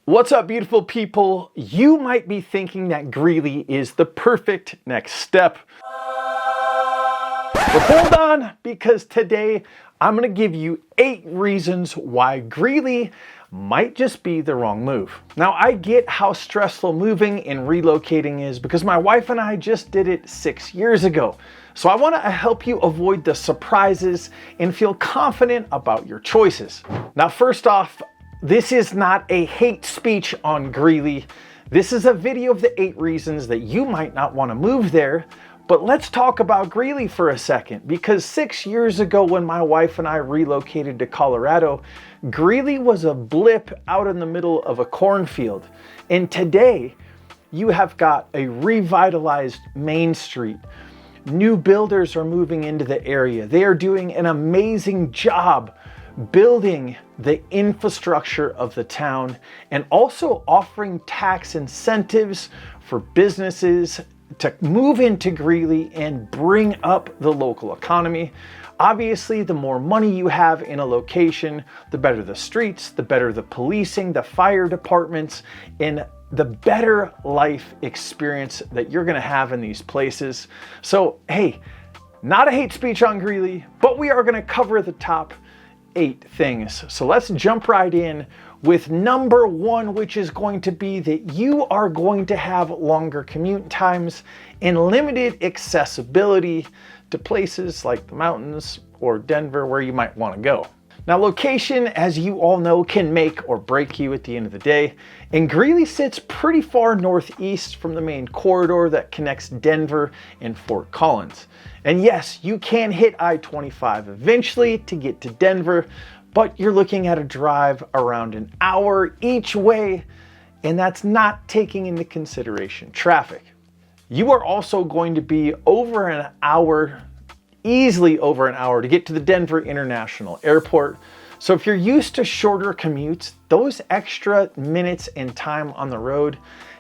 What's up, beautiful people? You might be thinking that Greeley is the perfect next step. But hold on, because today I'm going to give you 8 reasons why Greeley might just be the wrong move. Now, I get how stressful moving and relocating is because my wife and I just did it 6 years ago. So I want to help you avoid the surprises and feel confident about your choices. Now, first off, this is not a hate speech on Greeley. This is a video of the 8 reasons that you might not want to move there. But let's talk about Greeley for a second, because 6 years ago when my wife and I relocated to Colorado, Greeley was a blip out in the middle of a cornfield. And today, you have got a revitalized Main Street. New builders are moving into the area. They are doing an amazing job building the infrastructure of the town and also offering tax incentives for businesses to move into Greeley and bring up the local economy. Obviously, the more money you have in a location, the better the streets, the better the policing, the fire departments, and the better life experience that you're gonna have in these places. So, hey, not a hate speech on Greeley, but we are gonna cover the top 8 things. So let's jump right in with number 1, which is going to be that you are going to have longer commute times and limited accessibility to places like the mountains or Denver where you might want to go. Now, location, as you all know, can make or break you at the end of the day, and Greeley sits pretty far northeast from the main corridor that connects Denver and Fort Collins. And yes, you can hit I-25 eventually to get to Denver, but you're looking at a drive around an hour each way, and that's not taking into consideration traffic. You are also going to be over an hour, easily over an hour, to get to the Denver International Airport. So if you're used to shorter commutes, those extra minutes and time on the road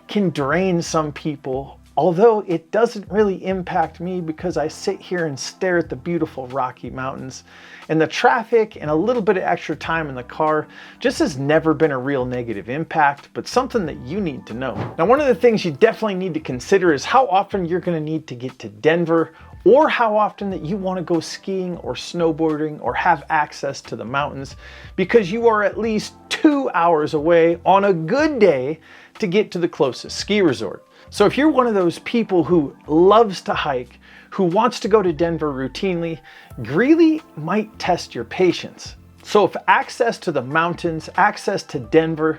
can drain some people, although it doesn't really impact me because I sit here and stare at the beautiful Rocky Mountains, and the traffic and a little bit of extra time in the car just has never been a real negative impact, but something that you need to know. Now, one of the things you definitely need to consider is how often you're going to need to get to Denver, or how often that you want to go skiing or snowboarding or have access to the mountains, because you are at least 2 hours away on a good day to get to the closest ski resort. So if you're one of those people who loves to hike, who wants to go to Denver routinely, Greeley might test your patience. So if access to the mountains, access to Denver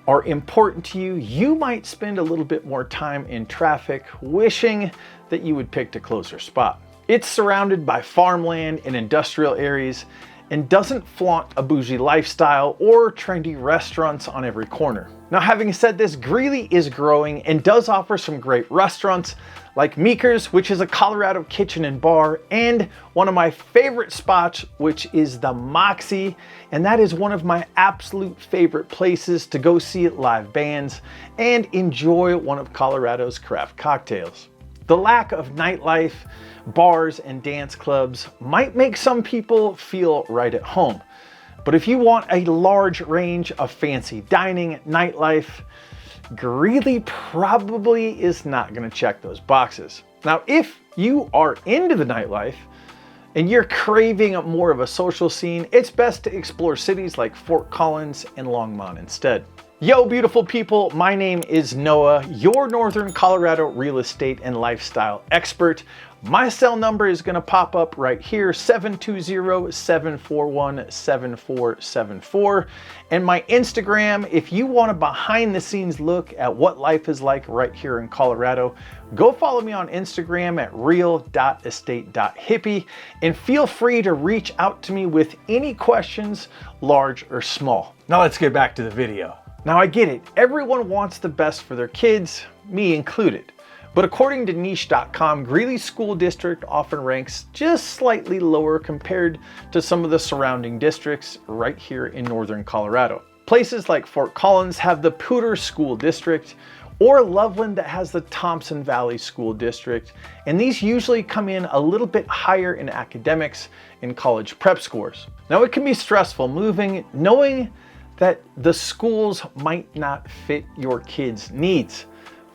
are important to you, you might spend a little bit more time in traffic wishing that you would pick a closer spot. It's surrounded by farmland and industrial areas and doesn't flaunt a bougie lifestyle or trendy restaurants on every corner. Now, having said this, Greeley is growing and does offer some great restaurants like Meeker's, which is a Colorado kitchen and bar, and one of my favorite spots, which is the Moxie, and that is one of my absolute favorite places to go see live bands and enjoy one of Colorado's craft cocktails. The lack of nightlife, bars, and dance clubs might make some people feel right at home. But if you want a large range of fancy dining, nightlife, Greeley probably is not going to check those boxes. Now, if you are into the nightlife and you're craving more of a social scene, it's best to explore cities like Fort Collins and Longmont instead. Yo, beautiful people, my name is Noah, your Northern Colorado real estate and lifestyle expert. My cell number is going to pop up right here, 720-741-7474. And my Instagram, if you want a behind the scenes look at what life is like right here in Colorado, go follow me on Instagram at real.estate.hippie, and feel free to reach out to me with any questions, large or small. Now let's get back to the video. Now, I get it, everyone wants the best for their kids, me included. But according to niche.com, Greeley School District often ranks just slightly lower compared to some of the surrounding districts right here in northern Colorado. Places like Fort Collins have the Poudre School District, or Loveland that has the Thompson Valley School District, and these usually come in a little bit higher in academics and college prep scores. Now, it can be stressful moving, knowing that the schools might not fit your kids' needs.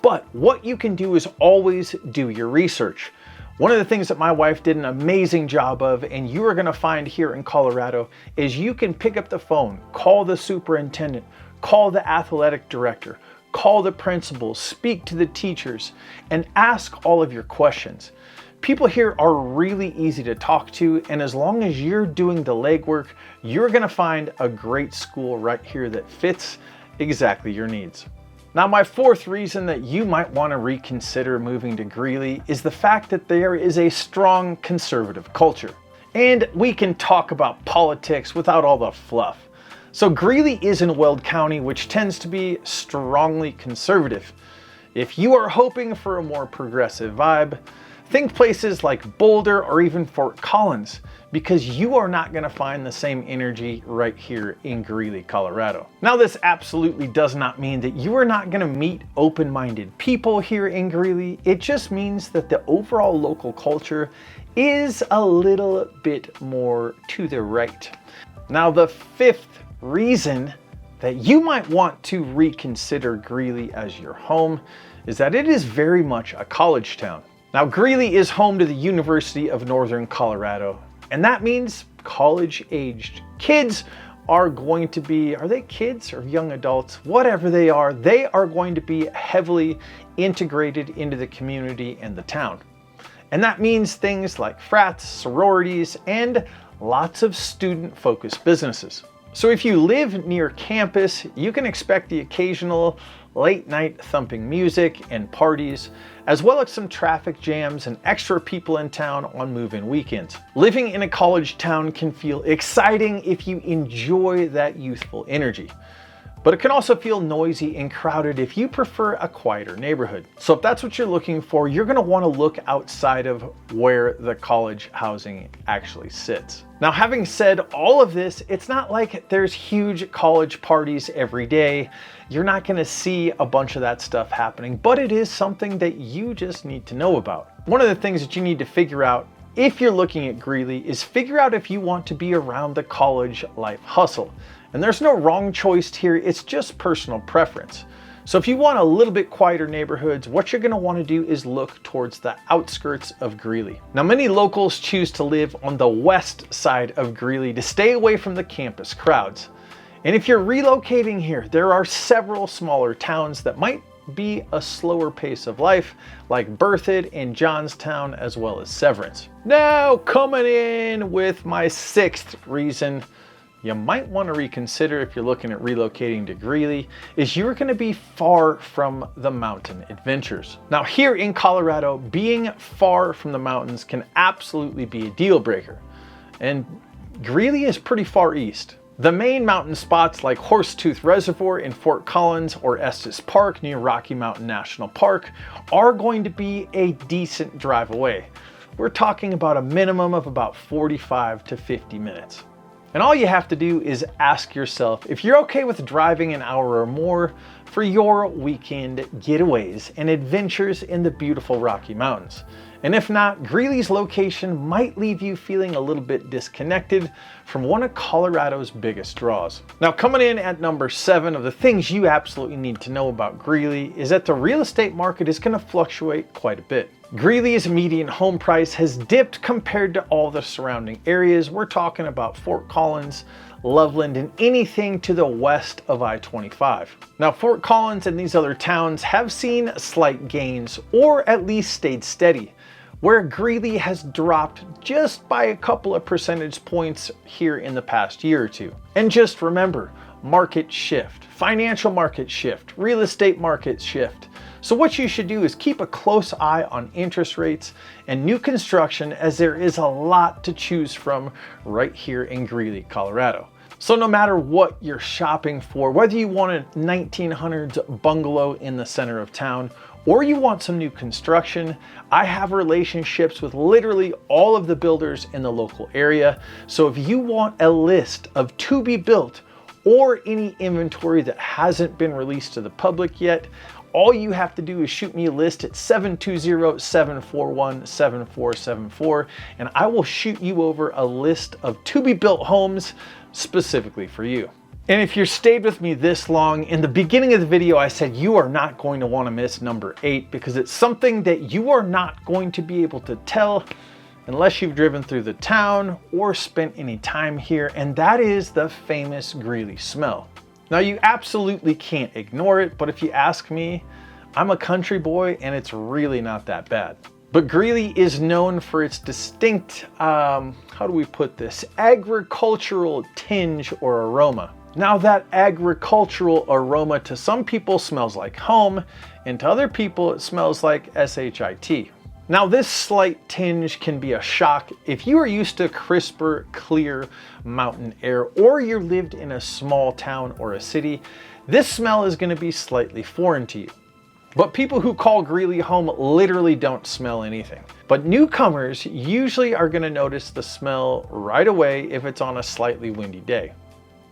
But what you can do is always do your research. One of the things that my wife did an amazing job of, and you are going to find here in Colorado, is you can pick up the phone, call the superintendent, call the athletic director, call the principal, speak to the teachers, and ask all of your questions. People here are really easy to talk to, and as long as you're doing the legwork, you're going to find a great school right here that fits exactly your needs. Now, my fourth reason that you might want to reconsider moving to Greeley is the fact that there is a strong conservative culture. And we can talk about politics without all the fluff. So Greeley is in Weld County, which tends to be strongly conservative. If you are hoping for a more progressive vibe, think places like Boulder or even Fort Collins, because you are not going to find the same energy right here in Greeley, Colorado. Now, this absolutely does not mean that you are not going to meet open-minded people here in Greeley. It just means that the overall local culture is a little bit more to the right. Now, the fifth reason that you might want to reconsider Greeley as your home is that it is very much a college town. Now, Greeley is home to the University of Northern Colorado, and that means college-aged kids are going to be, are they kids or young adults? Whatever they are going to be heavily integrated into the community and the town. And that means things like frats, sororities, and lots of student-focused businesses. So if you live near campus, you can expect the occasional late-night thumping music and parties, as well as some traffic jams and extra people in town on move-in weekends. Living in a college town can feel exciting if you enjoy that youthful energy, but it can also feel noisy and crowded if you prefer a quieter neighborhood. So if that's what you're looking for, you're going to want to look outside of where the college housing actually sits. Now, having said all of this, it's not like there's huge college parties every day. You're not going to see a bunch of that stuff happening, but it is something that you just need to know about. One of the things that you need to figure out if you're looking at Greeley is figure out if you want to be around the college life hustle. And there's no wrong choice here, it's just personal preference. So if you want a little bit quieter neighborhoods, what you're going to want to do is look towards the outskirts of Greeley. Now, many locals choose to live on the west side of Greeley to stay away from the campus crowds. And if you're relocating here, there are several smaller towns that might be a slower pace of life, like Berthoud and Johnstown, as well as Severance. Now, coming in with my sixth reason you might want to reconsider if you're looking at relocating to Greeley, is you're going to be far from the mountain adventures. Now, here in Colorado, being far from the mountains can absolutely be a deal breaker. And Greeley is pretty far east. The main mountain spots like Horsetooth Reservoir in Fort Collins or Estes Park near Rocky Mountain National Park are going to be a decent drive away. We're talking about a minimum of about 45 to 50 minutes. And all you have to do is ask yourself if you're okay with driving an hour or more for your weekend getaways and adventures in the beautiful Rocky Mountains. And if not, Greeley's location might leave you feeling a little bit disconnected from one of Colorado's biggest draws. Now, coming in at number 7 of the things you absolutely need to know about Greeley is that the real estate market is going to fluctuate quite a bit. Greeley's median home price has dipped compared to all the surrounding areas. We're talking about Fort Collins, Loveland, and anything to the west of I-25. Now, Fort Collins and these other towns have seen slight gains, or at least stayed steady, where Greeley has dropped just by a couple of percentage points here in the past year or two. And just remember, market shift, financial market shift, real estate market shift. So what you should do is keep a close eye on interest rates and new construction, as there is a lot to choose from right here in Greeley, Colorado. So no matter what you're shopping for, whether you want a 1900s bungalow in the center of town or you want some new construction, I have relationships with literally all of the builders in the local area. So if you want a list of to be built or any inventory that hasn't been released to the public yet, all you have to do is shoot me a list at 720-741-7474, and I will shoot you over a list of to-be-built homes specifically for you. And if you stayed with me this long, in the beginning of the video, I said you are not going to want to miss number 8 because it's something that you are not going to be able to tell unless you've driven through the town or spent any time here, and that is the famous Greeley smell. Now, you absolutely can't ignore it, but if you ask me, I'm a country boy and it's really not that bad. But Greeley is known for its distinct, how do we put this, agricultural tinge or aroma. Now, that agricultural aroma to some people smells like home, and to other people it smells like shit. Now, this slight tinge can be a shock if you are used to crisper, clear mountain air, or you lived in a small town or a city. This smell is going to be slightly foreign to you. But people who call Greeley home literally don't smell anything. But newcomers usually are going to notice the smell right away if it's on a slightly windy day.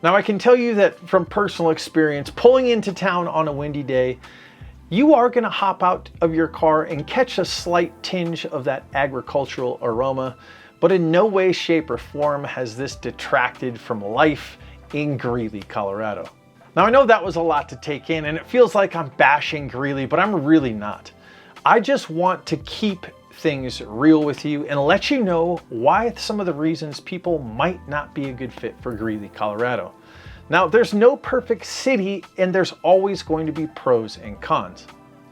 Now, I can tell you that from personal experience, pulling into town on a windy day, you are going to hop out of your car and catch a slight tinge of that agricultural aroma, but in no way, shape, or form has this detracted from life in Greeley, Colorado. Now, I know that was a lot to take in, and it feels like I'm bashing Greeley, but I'm really not. I just want to keep things real with you and let you know why some of the reasons people might not be a good fit for Greeley, Colorado. Now, there's no perfect city, and there's always going to be pros and cons.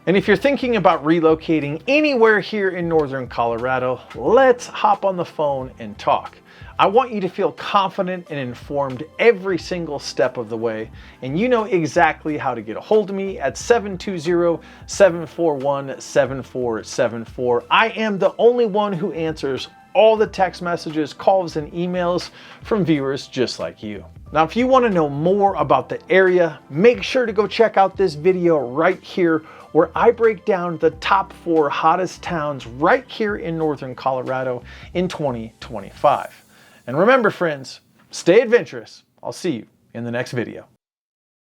And if you're thinking about relocating anywhere here in northern Colorado, let's hop on the phone and talk. I want you to feel confident and informed every single step of the way, and you know exactly how to get a hold of me at 720-741-7474. I am the only one who answers all the text messages, calls, and emails from viewers just like you. Now, if you want to know more about the area, make sure to go check out this video right here where I break down the top 4 hottest towns right here in northern Colorado in 2025. And remember, friends, stay adventurous. I'll see you in the next video.